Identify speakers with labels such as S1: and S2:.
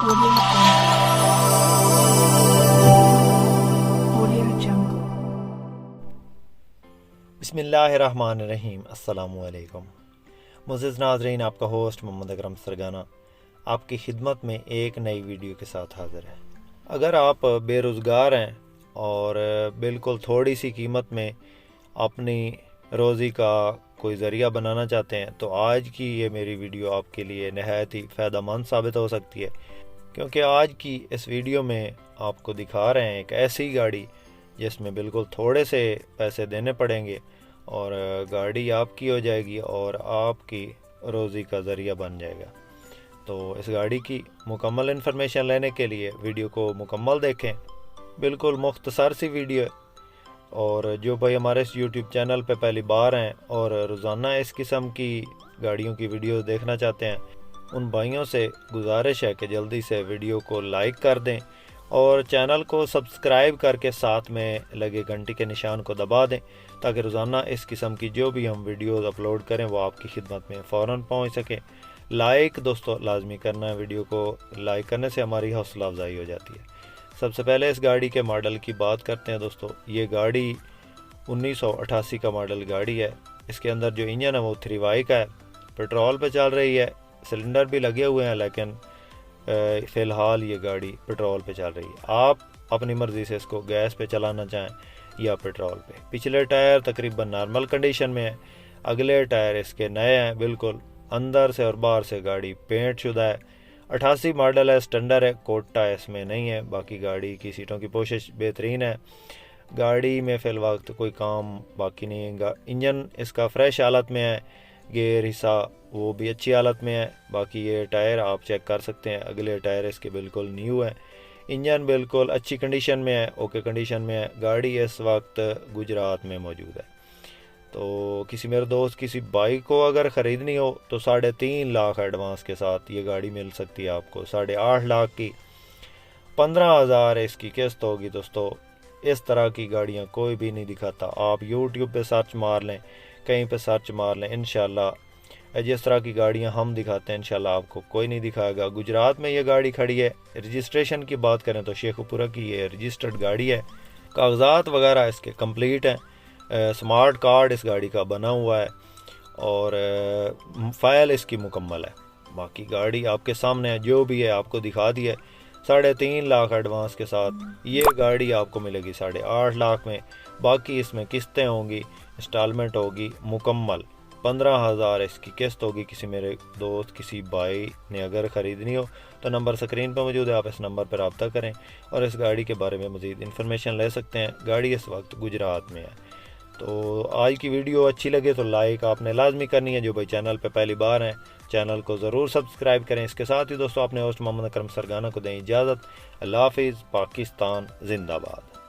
S1: Audio Jungle.
S2: बिस्मिल्लाहिर्रहमानिर्रहीम। अस्सलामुअलैकुम। मुअज़्ज़िज़ नाज़रीन, आपका होस्ट मोहम्मद अकरम सरगाना आपकी खिदमत में एक नई वीडियो के साथ हाज़िर है। अगर आप बेरोज़गार हैं और बिल्कुल थोड़ी सी कीमत में अपनी रोज़ी का कोई ज़रिया बनाना चाहते हैं तो आज की ये मेरी वीडियो आपके लिए नहायत ही फ़ायदेमंद साबित हो सकती है, क्योंकि आज की इस वीडियो में आपको दिखा रहे हैं एक ऐसी गाड़ी जिसमें बिल्कुल थोड़े से पैसे देने पड़ेंगे और गाड़ी आपकी हो जाएगी और आपकी रोज़ी का ज़रिया बन जाएगा। तो इस गाड़ी की मुकम्मल इन्फॉर्मेशन लेने के लिए वीडियो को मुकम्मल देखें। बिल्कुल मुख्तसर सी वीडियो है, और जो भाई हमारे इस YouTube चैनल पे पहली बार हैं और रोज़ाना इस किस्म की गाड़ियों की वीडियो देखना चाहते हैं, उन भाइयों से गुजारिश है कि जल्दी से वीडियो को लाइक कर दें और चैनल को सब्सक्राइब करके साथ में लगे घंटी के निशान को दबा दें, ताकि रोज़ाना इस किस्म की जो भी हम वीडियोज़ अपलोड करें वो आपकी खिदमत में फ़ौरन पहुंच सके। लाइक दोस्तों लाजमी करना है, वीडियो को लाइक करने से हमारी हौसला अफजाई हो जाती है। सबसे पहले इस गाड़ी के मॉडल की बात करते हैं दोस्तों। ये गाड़ी 1988 का मॉडल गाड़ी है। इसके अंदर जो इंजन है वो 3Y का है, पेट्रोल पे चल रही है, सिलेंडर भी लगे हुए हैं, लेकिन फ़िलहाल ये गाड़ी पेट्रोल पे चल रही है। आप अपनी मर्ज़ी से इसको गैस पे चलाना चाहें या पेट्रोल पे। पिछले टायर तकरीबन नॉर्मल कंडीशन में है, अगले टायर इसके नए हैं बिल्कुल, अंदर से और बाहर से गाड़ी पेंट शुदा है। 88 मॉडल है, स्टैंडर्ड है, कोटा इसमें नहीं है। बाकी गाड़ी की सीटों की पोशिश बेहतरीन है, गाड़ी में फ़िल वक्त कोई काम बाकी नहीं है। इंजन इसका फ्रेश हालत में है, गेयर हिस्सा वो भी अच्छी हालत में है। बाकी ये टायर आप चेक कर सकते हैं, अगले टायर इसके बिल्कुल न्यू है। इंजन बिल्कुल अच्छी कंडीशन में है, ओके कंडीशन में है। गाड़ी इस वक्त गुजरात में मौजूद है। तो किसी मेरे दोस्त किसी बाइक को अगर ख़रीदनी हो तो 3.5 लाख एडवांस के साथ ये गाड़ी मिल सकती है आपको। 8.5 लाख की 15,000 इसकी किस्त होगी दोस्तों। इस तरह की गाड़ियाँ कोई भी नहीं दिखाता। आप YouTube पे सर्च मार लें, कहीं पे सर्च मार लें, इंशाल्लाह जिस तरह की गाड़ियाँ हम दिखाते हैं इंशाल्लाह आपको कोई नहीं दिखाएगा। गुजरात में ये गाड़ी खड़ी है। रजिस्ट्रेशन की बात करें तो शेखुपुरा की ये रजिस्टर्ड गाड़ी है, कागजात वगैरह इसके कंप्लीट हैं। स्मार्ट कार्ड इस गाड़ी का बना हुआ है और फ़ाइल इसकी मुकम्मल है। बाकी गाड़ी आपके सामने है, जो भी है आपको दिखा दी है। 3.5 लाख एडवांस के साथ ये गाड़ी आपको मिलेगी 8.5 लाख में। बाकी इसमें किस्तें होंगी, इंस्टॉलमेंट होगी मुकम्मल। 15,000 इसकी किस्त होगी। किसी मेरे दोस्त किसी भाई ने अगर ख़रीदनी हो तो नंबर स्क्रीन पर मौजूद है, आप इस नंबर पर रब्ता करें और इस गाड़ी के बारे में मज़ीद इन्फॉर्मेशन ले सकते हैं। गाड़ी इस वक्त गुजरात में है। तो आज की वीडियो अच्छी लगे तो लाइक आपने लाजमी करनी है। जो भाई चैनल पे पहली बार हैं चैनल को ज़रूर सब्सक्राइब करें। इसके साथ ही दोस्तों अपने होस्ट मोहम्मद अकरम सरगाना को दें इजाज़त। अल्लाह हाफ़िज़। पाकिस्तान जिंदाबाद।